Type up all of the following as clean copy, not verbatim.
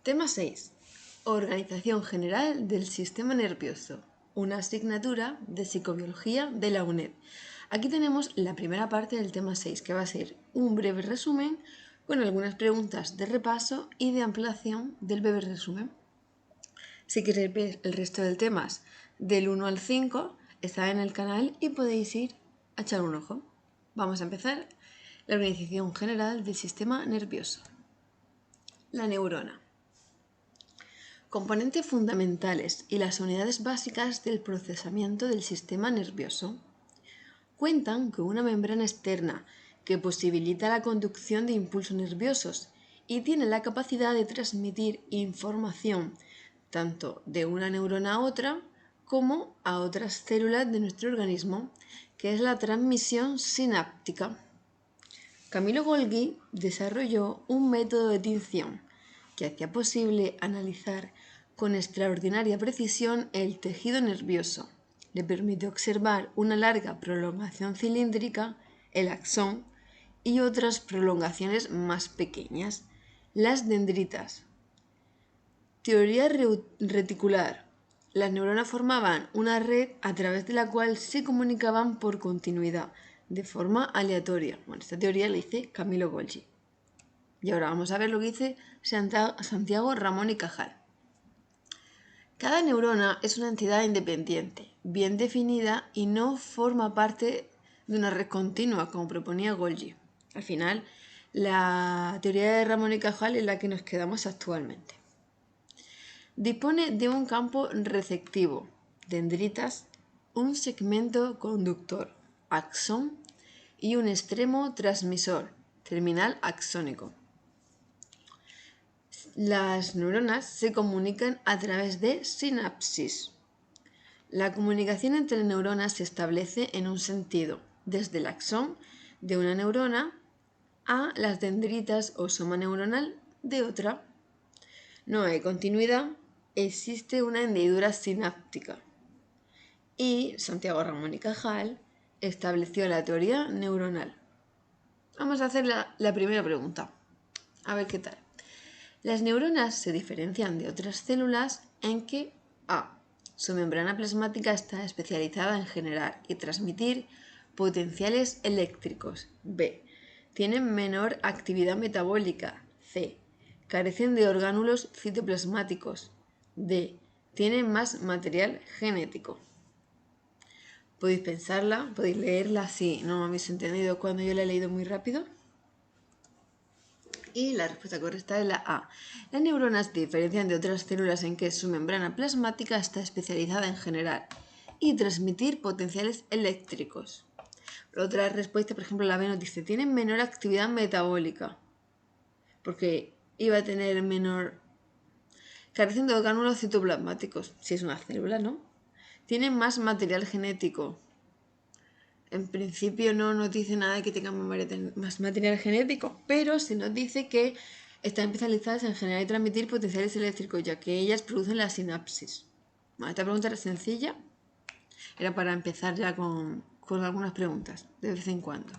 Tema 6. Organización general del sistema nervioso. Una asignatura de psicobiología de la UNED. Aquí tenemos la primera parte del tema 6, que va a ser un breve resumen con algunas preguntas de repaso y de ampliación del breve resumen. Si queréis ver el resto de temas del 1 al 5, está en el canal y podéis ir a echar un ojo. Vamos a empezar. La organización general del sistema nervioso. La neurona. Componentes fundamentales y las unidades básicas del procesamiento del sistema nervioso. Cuentan con una membrana externa que posibilita la conducción de impulsos nerviosos y tiene la capacidad de transmitir información tanto de una neurona a otra como a otras células de nuestro organismo, que es la transmisión sináptica. Camillo Golgi desarrolló un método de tinción que hacía posible analizar con extraordinaria precisión el tejido nervioso. Le permitió observar una larga prolongación cilíndrica, el axón, y otras prolongaciones más pequeñas, las dendritas. Teoría reticular. Las neuronas formaban una red a través de la cual se comunicaban por continuidad, de forma aleatoria. Bueno, esta teoría la dice Camillo Golgi. Y ahora vamos a ver lo que dice Santiago Ramón y Cajal. Cada neurona es una entidad independiente, bien definida y no forma parte de una red continua, como proponía Golgi. Al final, la teoría de Ramón y Cajal es la que nos quedamos actualmente. Dispone de un campo receptivo, dendritas, un segmento conductor, axón, y un extremo transmisor, terminal axónico. Las neuronas se comunican a través de sinapsis. La comunicación entre neuronas se establece en un sentido, desde el axón de una neurona a las dendritas o soma neuronal de otra. No hay continuidad, existe una hendidura sináptica. Y Santiago Ramón y Cajal estableció la teoría neuronal. Vamos a hacer la primera pregunta. A ver qué tal. Las neuronas se diferencian de otras células en que a. Su membrana plasmática está especializada en generar y transmitir potenciales eléctricos. B. Tienen menor actividad metabólica. C. Carecen de orgánulos citoplasmáticos. D. Tienen más material genético. Podéis pensarla, podéis leerla si no me habéis entendido cuando yo la he leído muy rápido. Y la respuesta correcta es la A. Las neuronas se diferencian de otras células en que su membrana plasmática está especializada en generar y transmitir potenciales eléctricos. Otra respuesta, por ejemplo, la B nos dice, tienen menor actividad metabólica, porque iba a tener menor... Carecen de orgánulos citoplasmáticos, si es una célula, ¿no? Tienen más material genético. En principio no nos dice nada de que tengan más material genético, pero sí nos dice que están especializadas en generar y transmitir potenciales eléctricos, ya que ellas producen la sinapsis. Bueno, esta pregunta era sencilla, era para empezar ya con algunas preguntas de vez en cuando.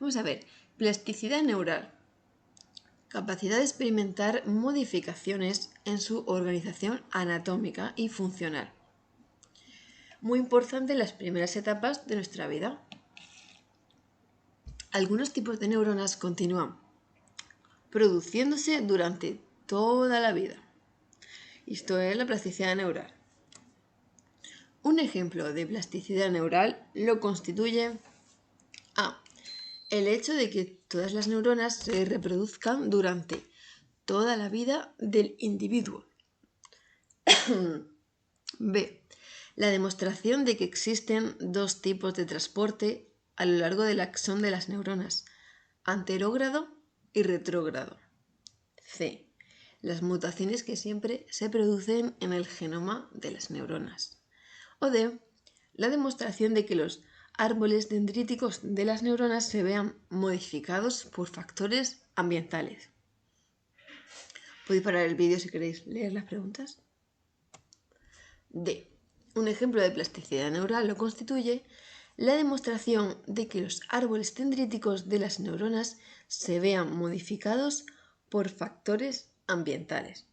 Vamos a ver, plasticidad neural. Capacidad de experimentar modificaciones en su organización anatómica y funcional. Muy importante en las primeras etapas de nuestra vida. Algunos tipos de neuronas continúan produciéndose durante toda la vida. Esto es la plasticidad neural. Un ejemplo de plasticidad neural lo constituye A. El hecho de que todas las neuronas se reproduzcan durante toda la vida del individuo. B. La demostración de que existen dos tipos de transporte a lo largo del axón de las neuronas, anterógrado y retrógrado. C. Las mutaciones que siempre se producen en el genoma de las neuronas. O D. La demostración de que los árboles dendríticos de las neuronas se vean modificados por factores ambientales. Podéis parar el vídeo si queréis leer las preguntas. D. Un ejemplo de plasticidad neural lo constituye la demostración de que los árboles dendríticos de las neuronas se vean modificados por factores ambientales.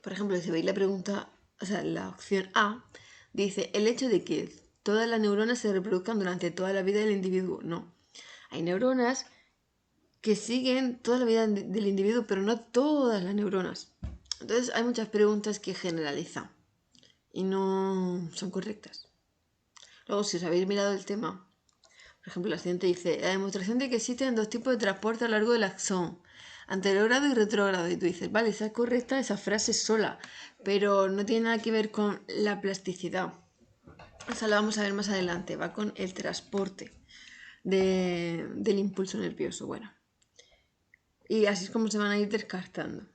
Por ejemplo, si veis la pregunta, o sea, la opción A, dice el hecho de que todas las neuronas se reproduzcan durante toda la vida del individuo. No. Hay neuronas que siguen toda la vida del individuo, pero no todas las neuronas. Entonces hay muchas preguntas que generalizan y no son correctas. Luego, si os habéis mirado el tema, por ejemplo, la siguiente dice la demostración de que existen dos tipos de transporte a lo largo del axón, anterógrado y retrógrado. Y tú dices, vale, esa es correcta, esa frase sola, pero no tiene nada que ver con la plasticidad. Esa la vamos a ver más adelante, va con el transporte del impulso nervioso. Bueno, y así es como se van a ir descartando.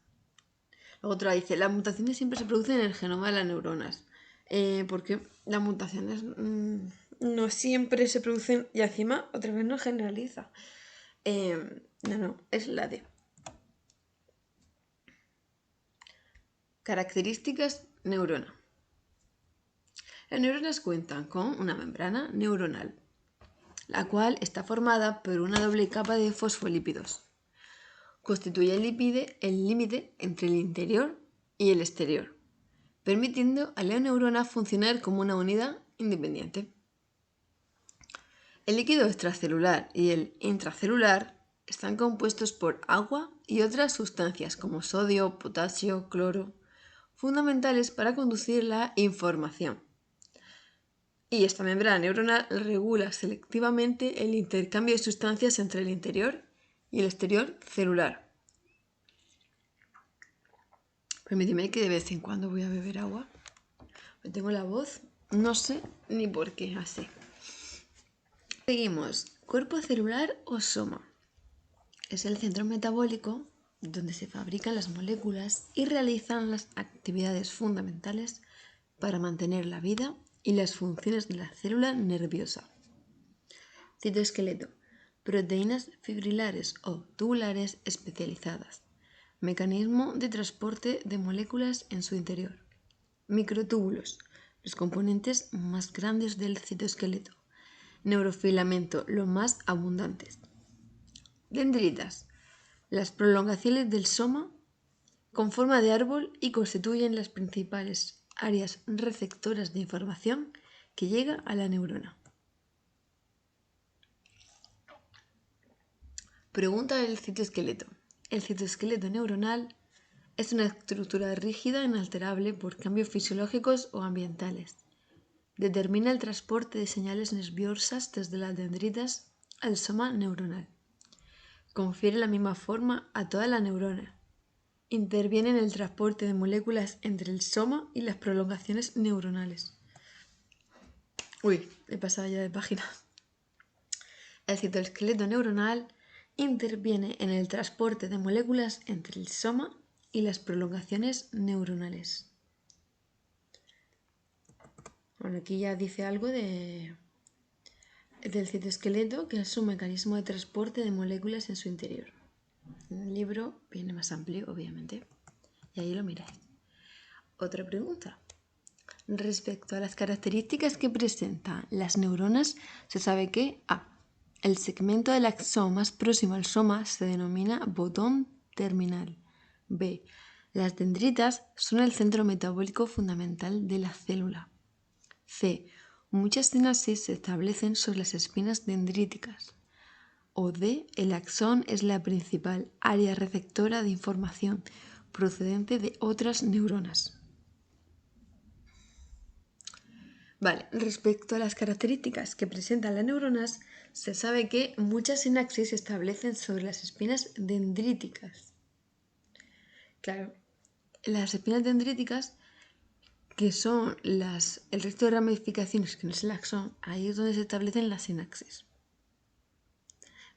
Luego otra dice, las mutaciones siempre se producen en el genoma de las neuronas. Porque las mutaciones no siempre se producen, y encima otra vez no generaliza. No, es la D. Características neurona. Las neuronas cuentan con una membrana neuronal, la cual está formada por una doble capa de fosfolípidos. Constituye el límite entre el interior y el exterior, permitiendo a la neurona funcionar como una unidad independiente. El líquido extracelular y el intracelular están compuestos por agua y otras sustancias como sodio, potasio, cloro, fundamentales para conducir la información. Y esta membrana neuronal regula selectivamente el intercambio de sustancias entre el interior y el exterior celular. Permíteme que de vez en cuando voy a beber agua. Me tengo la voz, no sé ni por qué así. Seguimos. Cuerpo celular o soma. Es el centro metabólico donde se fabrican las moléculas y realizan las actividades fundamentales para mantener la vida y las funciones de la célula nerviosa. Citoesqueleto. Proteínas fibrilares o tubulares especializadas. Mecanismo de transporte de moléculas en su interior. Microtúbulos. Los componentes más grandes del citoesqueleto. Neurofilamento, los más abundantes. Dendritas. Las prolongaciones del soma con forma de árbol y constituyen las principales áreas receptoras de información que llega a la neurona. Pregunta del citoesqueleto. El citoesqueleto neuronal es una estructura rígida e inalterable por cambios fisiológicos o ambientales. Determina el transporte de señales nerviosas desde las dendritas al soma neuronal. Confiere la misma forma a toda la neurona. Interviene en el transporte de moléculas entre el soma y las prolongaciones neuronales. Uy, he pasado ya de página. El citoesqueleto neuronal interviene en el transporte de moléculas entre el soma y las prolongaciones neuronales. Bueno, aquí ya dice algo del citoesqueleto, que es su mecanismo de transporte de moléculas en su interior. En el libro viene más amplio, obviamente, y ahí lo miráis. Otra pregunta. Respecto a las características que presentan las neuronas, se sabe que A. El segmento del axón más próximo al soma se denomina botón terminal. B. Las dendritas son el centro metabólico fundamental de la célula. C. Muchas sinapsis se establecen sobre las espinas dendríticas. O D. El axón es la principal área receptora de información procedente de otras neuronas. Vale, respecto a las características que presentan las neuronas, se sabe que muchas sinapsis se establecen sobre las espinas dendríticas. Claro, las espinas dendríticas, que son el resto de ramificaciones que no es el axón, ahí es donde se establecen las sinapsis.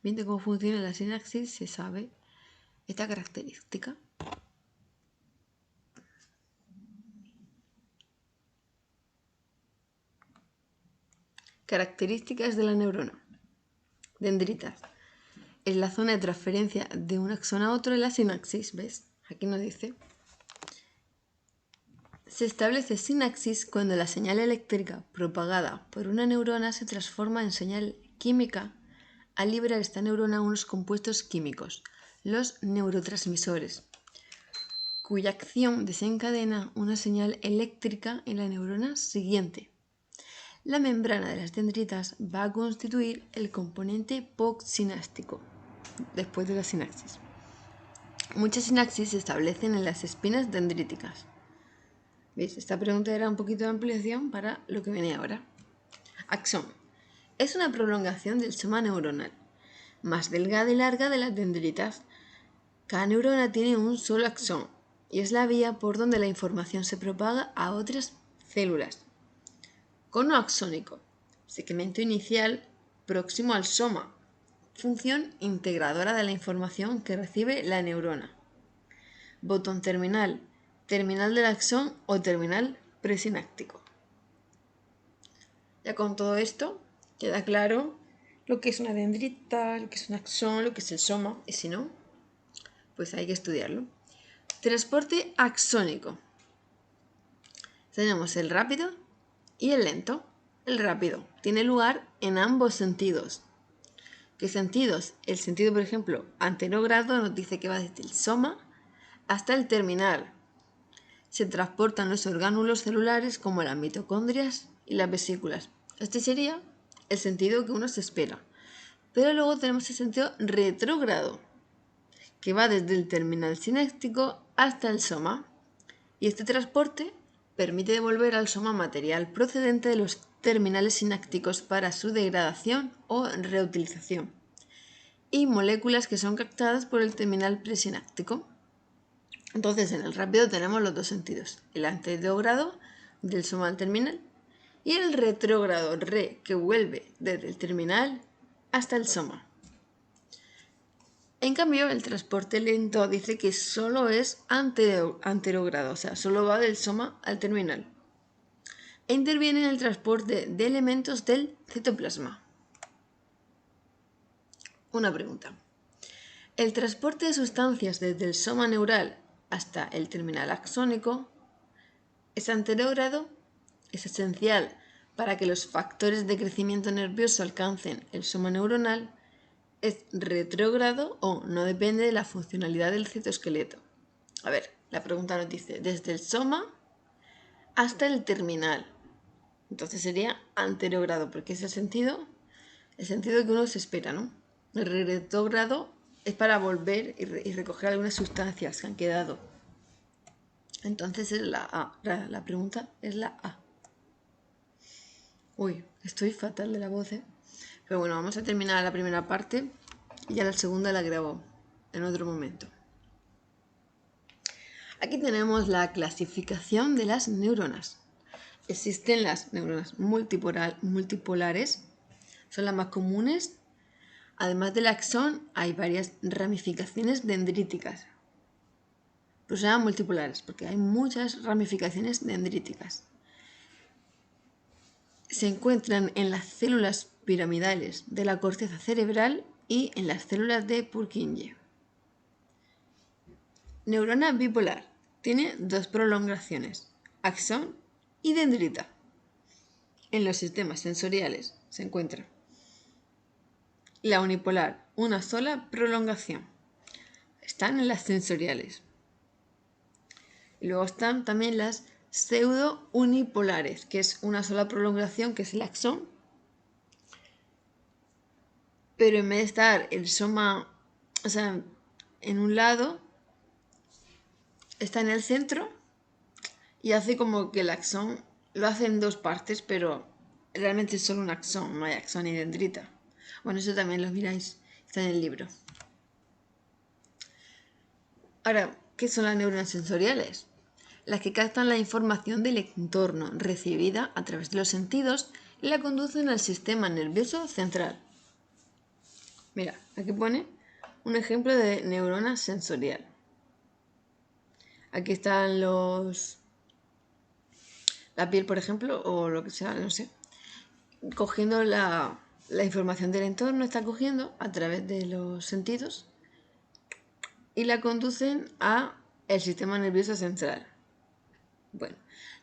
Viendo cómo funciona la sinapsis, se sabe esta característica. Características de la neurona. Dendritas. Es la zona de transferencia de un axón a otro en la sinapsis, ¿ves? Aquí nos dice. Se establece sinapsis cuando la señal eléctrica propagada por una neurona se transforma en señal química al liberar esta neurona unos compuestos químicos, los neurotransmisores. cuya acción desencadena una señal eléctrica en la neurona siguiente. La membrana de las dendritas va a constituir el componente postsináptico después de la sinapsis. Muchas sinapsis se establecen en las espinas dendríticas. ¿Veis? Esta pregunta era un poquito de ampliación para lo que viene ahora. Axón. Es una prolongación del soma neuronal, más delgada y larga de las dendritas. Cada neurona tiene un solo axón y es la vía por donde la información se propaga a otras células. Cono axónico. Segmento inicial próximo al soma. Función integradora de la información que recibe la neurona. Botón terminal. Terminal del axón o terminal presináptico. Ya con todo esto queda claro lo que es una dendrita, lo que es un axón, lo que es el soma, y si no, pues hay que estudiarlo. Transporte axónico. Tenemos el rápido y el lento. El rápido tiene lugar en ambos sentidos. ¿Qué sentidos? El sentido, por ejemplo, anterogrado nos dice que va desde el soma hasta el terminal. Se transportan los orgánulos celulares como las mitocondrias y las vesículas. Este sería el sentido que uno se espera. Pero luego tenemos el sentido retrógrado, que va desde el terminal sináptico hasta el soma. Y este transporte permite devolver al soma material procedente de los terminales sinápticos para su degradación o reutilización, y moléculas que son captadas por el terminal presináptico. Entonces, en el rápido tenemos los dos sentidos: el anterogrado del soma al terminal y el retrógrado, que vuelve desde el terminal hasta el soma. En cambio, el transporte lento dice que solo es anterogrado, o sea, solo va del soma al terminal, e interviene en el transporte de elementos del citoplasma. Una pregunta. El transporte de sustancias desde el soma neural hasta el terminal axónico es anterogrado, es esencial para que los factores de crecimiento nervioso alcancen el soma neuronal, es retrógrado o no depende de la funcionalidad del citoesqueleto. A ver, la pregunta nos dice desde el soma hasta el terminal. Entonces sería anterogrado, porque es el sentido que uno se espera, ¿no? El retrógrado es para volver y recoger algunas sustancias que han quedado. Entonces es la A. La pregunta es la A. Uy, estoy fatal de la voz, ¿eh? Pero bueno, vamos a terminar la primera parte y ya la segunda la grabo en otro momento. Aquí tenemos la clasificación de las neuronas. Existen las neuronas multipolares, son las más comunes. Además del axón, hay varias ramificaciones dendríticas. Pero se llaman multipolares porque hay muchas ramificaciones dendríticas. Se encuentran en las células piramidales de la corteza cerebral y en las células de Purkinje. Neurona bipolar. Tiene dos prolongaciones, axón y dendrita. En los sistemas sensoriales se encuentra la unipolar, una sola prolongación. Están en las sensoriales. Y luego están también las pseudo-unipolares, que es una sola prolongación, que es el axón, pero en vez de estar el soma, o sea, en un lado, está en el centro y hace como que el axón lo hace en dos partes, pero realmente es solo un axón, no hay axón ni dendrita. Bueno, eso también lo miráis, está en el libro. Ahora, ¿qué son las neuronas sensoriales? Las que captan la información del entorno recibida a través de los sentidos y la conducen al sistema nervioso central. Mira, aquí pone un ejemplo de neurona sensorial. Aquí están la piel, por ejemplo, o lo que sea, no sé, cogiendo la información del entorno, está cogiendo a través de los sentidos y la conducen a el sistema nervioso central. Bueno,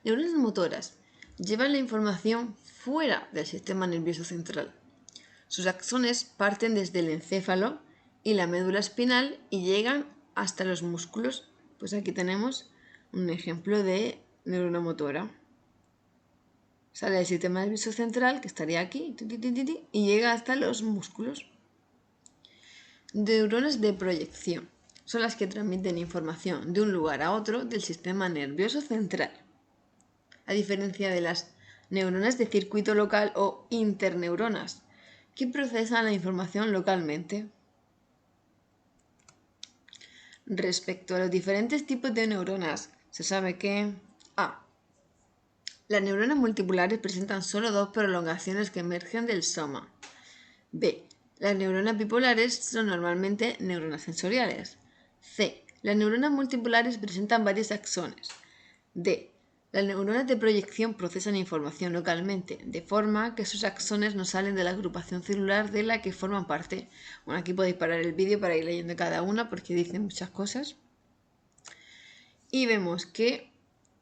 neuronas motoras llevan la información fuera del sistema nervioso central. Sus axones parten desde el encéfalo y la médula espinal y llegan hasta los músculos Pues aquí tenemos un ejemplo de neurona motora. Sale del sistema nervioso central, que estaría aquí, y llega hasta los músculos. Neuronas de proyección son las que transmiten información de un lugar a otro del sistema nervioso central. A diferencia de las neuronas de circuito local o interneuronas, que procesan la información localmente. Respecto a los diferentes tipos de neuronas, se sabe que A. Las neuronas multipolares presentan solo dos prolongaciones que emergen del soma. B. Las neuronas bipolares son normalmente neuronas sensoriales. C. Las neuronas multipolares presentan varios axones. D. Las neuronas de proyección procesan información localmente, de forma que sus axones no salen de la agrupación celular de la que forman parte. Bueno, aquí podéis parar el vídeo para ir leyendo cada una porque dicen muchas cosas. Y vemos que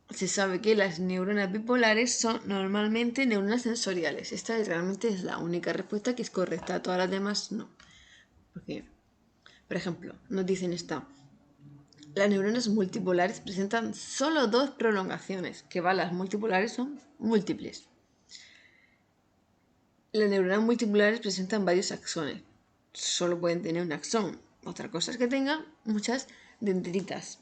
se sabe que las neuronas bipolares son normalmente neuronas sensoriales. Esta realmente es la única respuesta que es correcta, todas las demás no. Porque, por ejemplo, nos dicen esta. Las neuronas multipolares presentan solo dos prolongaciones, que las multipolares son múltiples. Las neuronas multipolares presentan varios axones, solo pueden tener un axón. Otra cosa es que tengan muchas dendritas.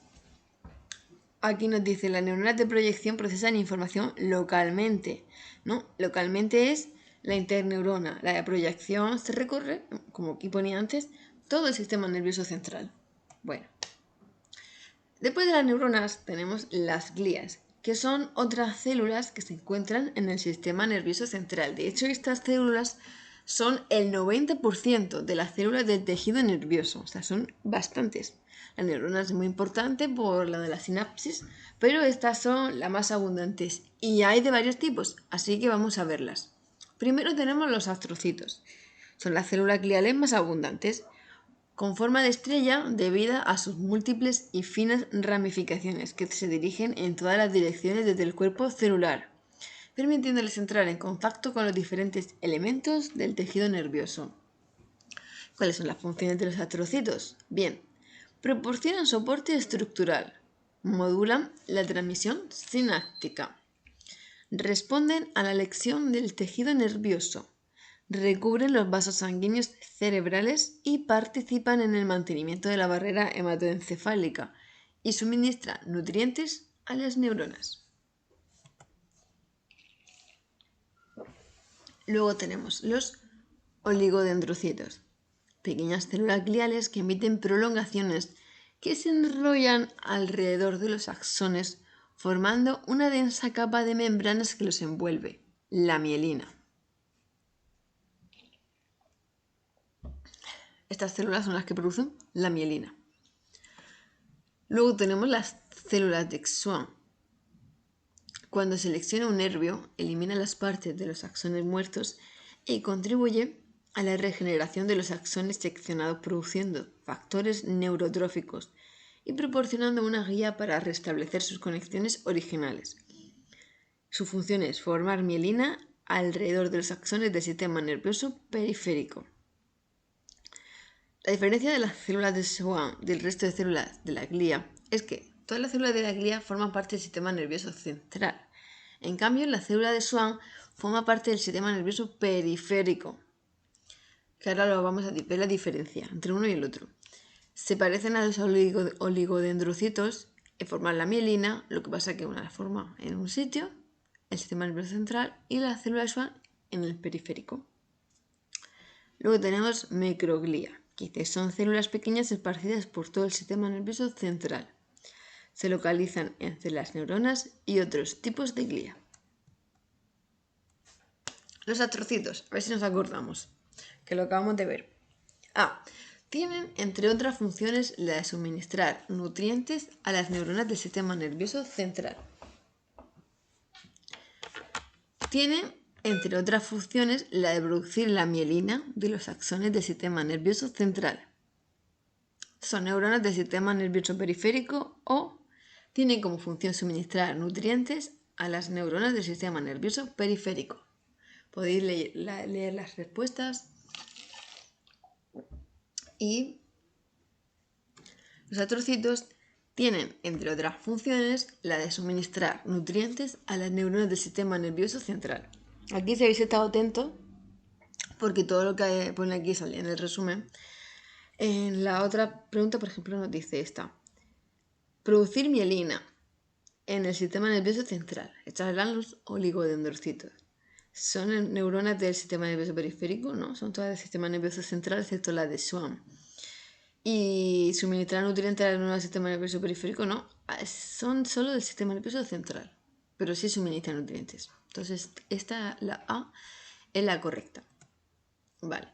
Aquí nos dice, las neuronas de proyección procesan información localmente, ¿no? Localmente es la interneurona, la de proyección se recorre, como aquí ponía antes, todo el sistema nervioso central. Bueno, después de las neuronas tenemos las glías, que son otras células que se encuentran en el sistema nervioso central. De hecho, estas células son el 90% de las células del tejido nervioso, o sea, son bastantes. La neurona es muy importante por la de la sinapsis, pero estas son las más abundantes y hay de varios tipos, así que vamos a verlas. Primero tenemos los astrocitos. Son las células gliales más abundantes, con forma de estrella debido a sus múltiples y finas ramificaciones que se dirigen en todas las direcciones desde el cuerpo celular, permitiéndoles entrar en contacto con los diferentes elementos del tejido nervioso. ¿Cuáles son las funciones de los astrocitos? Bien, proporcionan soporte estructural, modulan la transmisión sináptica, responden a la lección del tejido nervioso, recubren los vasos sanguíneos cerebrales y participan en el mantenimiento de la barrera hematoencefálica y suministran nutrientes a las neuronas. Luego tenemos los oligodendrocitos, pequeñas células gliales que emiten prolongaciones que se enrollan alrededor de los axones formando una densa capa de membranas que los envuelve, la mielina. Estas células son las que producen la mielina. Luego tenemos las células de Schwann. Cuando selecciona un nervio, elimina las partes de los axones muertos y contribuye a la regeneración de los axones seccionados, produciendo factores neurotróficos y proporcionando una guía para restablecer sus conexiones originales. Su función es formar mielina alrededor de los axones del sistema nervioso periférico. La diferencia de las células de Schwann del resto de células de la glía es que todas las células de la glía forman parte del sistema nervioso central. En cambio, la célula de Schwann forma parte del sistema nervioso periférico, que ahora lo vamos a ver la diferencia entre uno y el otro. Se parecen a los oligodendrocitos en formar la mielina, lo que pasa es que una la forma en un sitio, el sistema nervioso central, y la célula de Schwann en el periférico. Luego tenemos microglía, que son células pequeñas esparcidas por todo el sistema nervioso central. Se localizan entre las neuronas y otros tipos de glía. Los astrocitos, a ver si nos acordamos, que lo acabamos de ver. Tienen, entre otras funciones, la de suministrar nutrientes a las neuronas del sistema nervioso central. Tienen, entre otras funciones, la de producir la mielina de los axones del sistema nervioso central. Son neuronas del sistema nervioso periférico o tienen como función suministrar nutrientes a las neuronas del sistema nervioso periférico. Podéis leer las respuestas. Y los astrocitos Tienen, entre otras funciones, la de suministrar nutrientes a las neuronas del sistema nervioso central. Aquí, si habéis estado atentos, porque todo lo que pone aquí sale en el resumen, en la otra pregunta, por ejemplo, nos dice esta. Producir mielina en el sistema nervioso central. Estas eran los oligodendrocitos. Son neuronas del sistema nervioso periférico, ¿no? Son todas del sistema nervioso central, excepto las de Schwann. Y suministrar nutrientes al neuronas del sistema nervioso periférico, no. Son solo del sistema nervioso central, pero sí suministran nutrientes. Entonces, la A, es la correcta. Vale.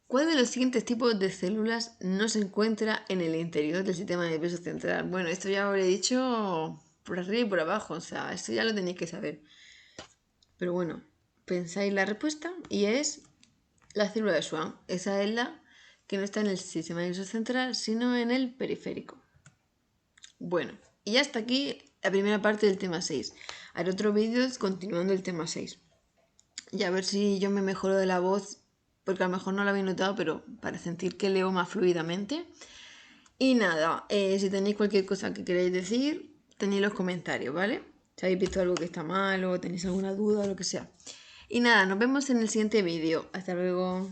¿Cuál de los siguientes tipos de células no se encuentra en el interior del sistema nervioso central? Bueno, esto ya lo he dicho por arriba y por abajo, o sea, esto ya lo tenéis que saber. Pero bueno, pensáis la respuesta y es la célula de Schwann. Esa es la que no está en el sistema nervioso central, sino en el periférico. Bueno, y hasta aquí la primera parte del tema 6. Haré otro vídeo continuando el tema 6. Y a ver si yo me mejoro de la voz, porque a lo mejor no lo habéis notado, pero para sentir que leo más fluidamente. Y nada, si tenéis cualquier cosa que queráis decir, tenéis los comentarios, ¿vale? Si habéis visto algo que está mal o tenéis alguna duda o lo que sea. Y nada, nos vemos en el siguiente vídeo. Hasta luego.